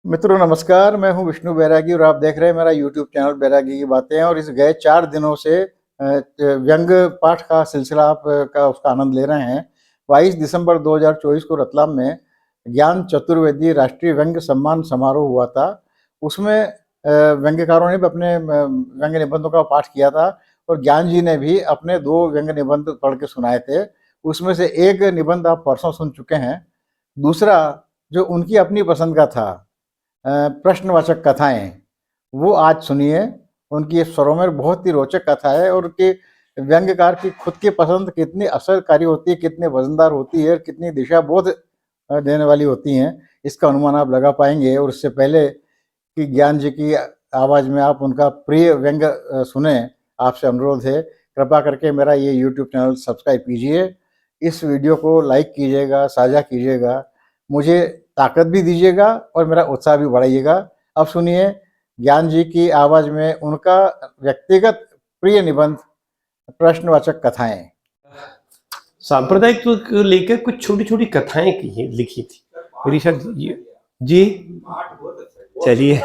मित्रों नमस्कार, मैं हूं विष्णु बैरागी और आप देख रहे हैं मेरा यूट्यूब चैनल बैरागी की बातें। और इस गए 4 दिनों से व्यंग पाठ का सिलसिला आप का उसका आनंद ले रहे हैं। 22 दिसंबर 2024 को रतलाम में ज्ञान चतुर्वेदी राष्ट्रीय व्यंग सम्मान समारोह हुआ था। उसमें व्यंग्यकारों ने भी अपने व्यंग्य निबंधों का पाठ किया था और ज्ञान जी ने भी अपने 2 व्यंग्य निबंध पढ़ के सुनाए थे। उसमें से एक निबंध आप परसों सुन चुके हैं, दूसरा जो उनकी अपनी पसंद का था प्रश्नवाचक कथाएं, वो आज सुनिए। उनकी स्वरों में बहुत ही रोचक कथा है और उनके व्यंग्यकार की खुद की पसंद कितनी असरकारी होती है, कितनी वजनदार होती है, कितनी दिशा बोध देने वाली होती हैं, इसका अनुमान आप लगा पाएंगे। और इससे पहले कि ज्ञान जी की आवाज़ में आप उनका प्रिय व्यंग्य सुने, आपसे अनुरोध है कृपा करके मेरा ये यूट्यूब चैनल सब्सक्राइब कीजिए, इस वीडियो को लाइक कीजिएगा, साझा कीजिएगा, मुझे ताकत भी दीजिएगा और मेरा उत्साह भी बढ़ाइएगा। अब सुनिए ज्ञान जी की आवाज़ में उनका व्यक्तिगत प्रिय निबंध प्रश्नवाचक कथाएं। सांप्रदायिक को लेकर कुछ छोटी छोटी कथाएं लिखी थी मेरी शायद जी। चलिए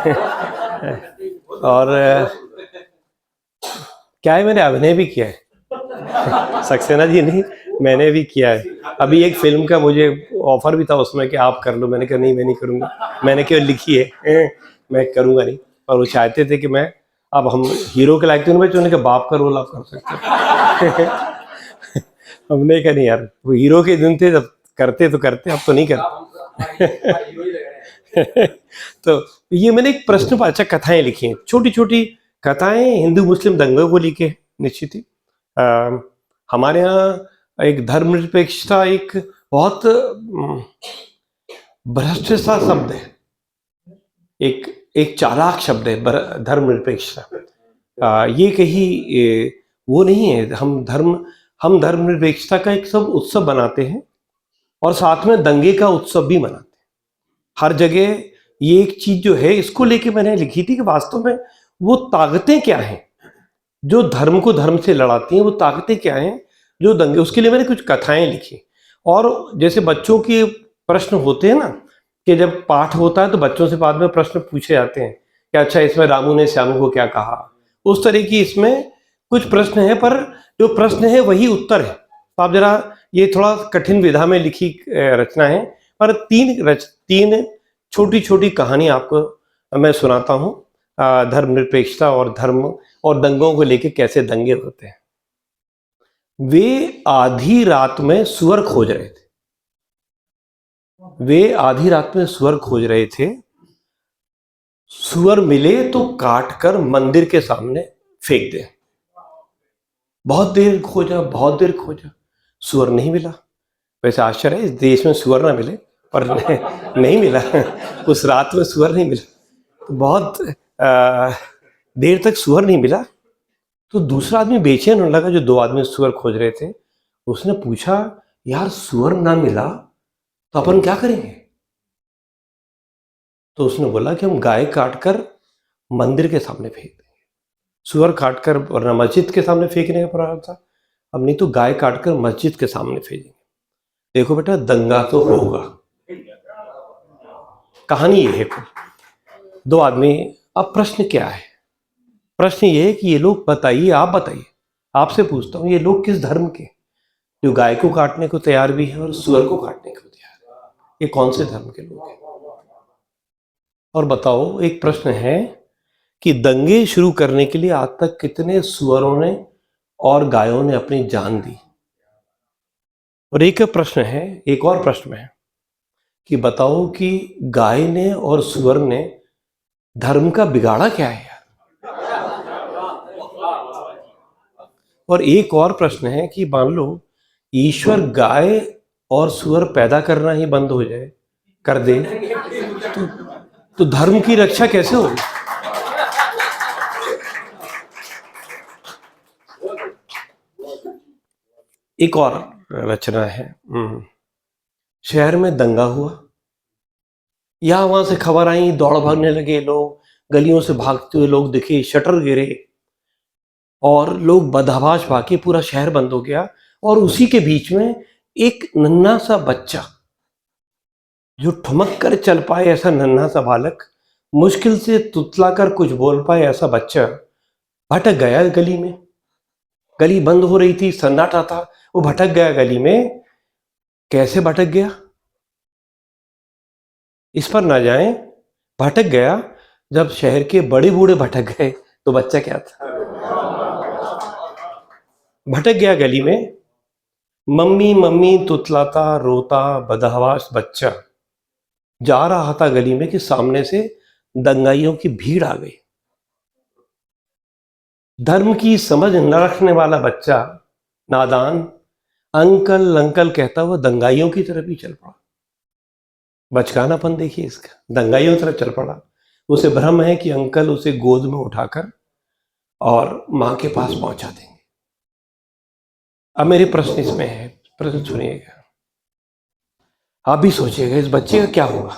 और क्या है, मैंने अभिनय भी किया है सक्सेना जी नहीं, मैंने भी किया है। अभी एक फिल्म का मुझे ऑफर भी था उसमें कि आप कर लो, मैंने कहा नहीं मैं नहीं करूँगा, मैंने केवल लिखी है, मैं करूँगा नहीं। और वो चाहते थे कि मैं, अब हम हीरो के लायक थे उन्होंने कहा बाप का रोल आप कर सकते हमने कहा नहीं यार, वो हीरो के दिन थे जब करते तो करते, अब तो नहीं करते तो ये मैंने एक प्रश्नवाचक कथाएं लिखी हैं, छोटी छोटी कथाएं हिंदू मुस्लिम दंगों को लेके निश्चित ही। हमारे यहाँ एक धर्मनिरपेक्षता एक बहुत भ्रष्ट सा शब्द है, एक चालाक शब्द है धर्मनिरपेक्षता। ये कहीं वो नहीं है। हम धर्मनिरपेक्षता का एक सब उत्सव बनाते हैं और साथ में दंगे का उत्सव भी मनाते हैं हर जगह। ये एक चीज जो है इसको लेके मैंने लिखी थी कि वास्तव में वो ताकतें क्या हैं जो धर्म को धर्म से लड़ाती हैं, वो ताकतें क्या हैं जो दंगे, उसके लिए मैंने कुछ कथाएं लिखी। और जैसे बच्चों के प्रश्न होते हैं ना, कि जब पाठ होता है तो बच्चों से बाद में प्रश्न पूछे जाते हैं कि अच्छा इसमें रामू ने श्यामू को क्या कहा, उस तरह की इसमें कुछ प्रश्न है, पर जो प्रश्न है वही उत्तर है। तो आप जरा, ये थोड़ा कठिन विधा में लिखी रचना है, पर तीन छोटी छोटी कहानी आपको मैं सुनाता हूँ। धर्मनिरपेक्षता और धर्म और दंगों को लेके कैसे दंगे होते हैं। वे आधी रात में सुअर खोज रहे थे। सुअर मिले तो काट कर मंदिर के सामने फेंक दे। बहुत देर खोजा, सुअर नहीं मिला। वैसे आश्चर्य है, इस देश में सुअर ना मिले, पर नहीं मिला उस रात में सुअर नहीं मिला। तो बहुत देर तक सुअर नहीं मिला, तो दूसरा आदमी बेचैन होने लगा जो 2 आदमी सुअर खोज रहे थे। उसने पूछा यार सुअर ना मिला तो अपन क्या करेंगे? तो उसने बोला कि हम गाय काटकर मंदिर के सामने फेंक देंगे। सुअर काटकर वरना मस्जिद के सामने फेंकने का प्रावधान था, अब नहीं तो गाय काटकर मस्जिद के सामने फेंकेंगे। देखो बेटा, दंगा तो होगा। कहानी ये है। 2 आदमी, अब प्रश्न क्या है? प्रश्न ये है कि ये लोग आप बताइए, आपसे पूछता हूं, ये लोग किस धर्म के, जो गाय को काटने को तैयार भी है और सुअर को काटने को तैयार है? ये कौन से धर्म के लोग हैं? और बताओ, एक प्रश्न है कि दंगे शुरू करने के लिए आज तक कितने सुअरों ने और गायों ने अपनी जान दी? और एक और प्रश्न है कि बताओ कि गाय ने और सुअर ने धर्म का बिगाड़ा क्या है? और एक और प्रश्न है कि मान लो ईश्वर गाय और सुअर पैदा करना ही बंद हो जाए, कर दे, तो धर्म की रक्षा कैसे होगी? एक और रचना है। शहर में दंगा हुआ, यहां वहां से खबर आई, दौड़ भागने लगे लोग, गलियों से भागते हुए लोग दिखे, शटर गिरे और लोग बदहवास भागे, पूरा शहर बंद हो गया। और उसी के बीच में एक नन्हा सा बच्चा, जो ठुमक कर चल पाए, ऐसा नन्हा सा बालक मुश्किल से तुतलाकर कुछ बोल पाए ऐसा बच्चा भटक गया गली में। गली बंद हो रही थी, सन्नाटा था, वो भटक गया गली में। कैसे भटक गया इस पर ना जाएं। भटक गया जब शहर के बड़े बूढ़े भटक गए तो बच्चा क्या था। भटक गया गली में, मम्मी मम्मी तुतलाता रोता बदहवास बच्चा जा रहा था गली में कि सामने से दंगाइयों की भीड़ आ गई। धर्म की समझ न रखने वाला बच्चा नादान अंकल अंकल कहता हुआ दंगाइयों की तरफ ही चल पड़ा। बचकानापन देखिए इसका, दंगाइयों की तरफ चल पड़ा। उसे भ्रम है कि अंकल उसे गोद में उठाकर और मां के पास पहुंचा देंगे। अब मेरे प्रश्न इसमें है, प्रश्न सुनिएगा, आप भी सोचिएगा इस बच्चे का क्या होगा,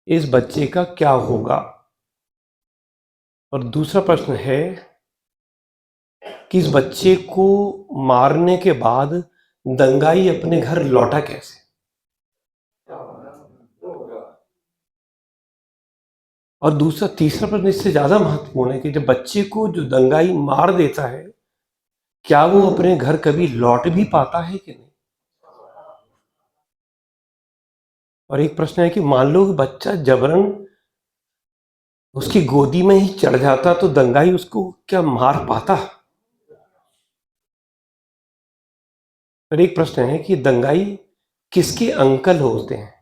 इस बच्चे का क्या होगा। और दूसरा प्रश्न है कि इस बच्चे को मारने के बाद दंगाई अपने घर लौटा कैसे। और दूसरा तीसरा प्रश्न इससे ज्यादा महत्वपूर्ण है कि जब बच्चे को जो दंगाई मार देता है क्या वो अपने घर कभी लौट भी पाता है कि नहीं। और एक प्रश्न है कि मान लो बच्चा जबरन उसकी गोदी में ही चढ़ जाता तो दंगाई उसको क्या मार पाता। और एक प्रश्न है कि दंगाई किसके अंकल होते हैं।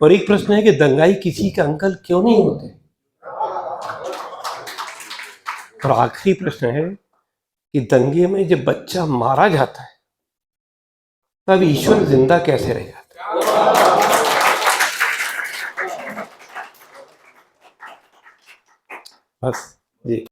और एक प्रश्न है कि दंगाई किसी के अंकल क्यों नहीं होते। और आखिरी प्रश्न है कि दंगे में जब बच्चा मारा जाता है तब ईश्वर जिंदा कैसे रह जाता है। बस जी।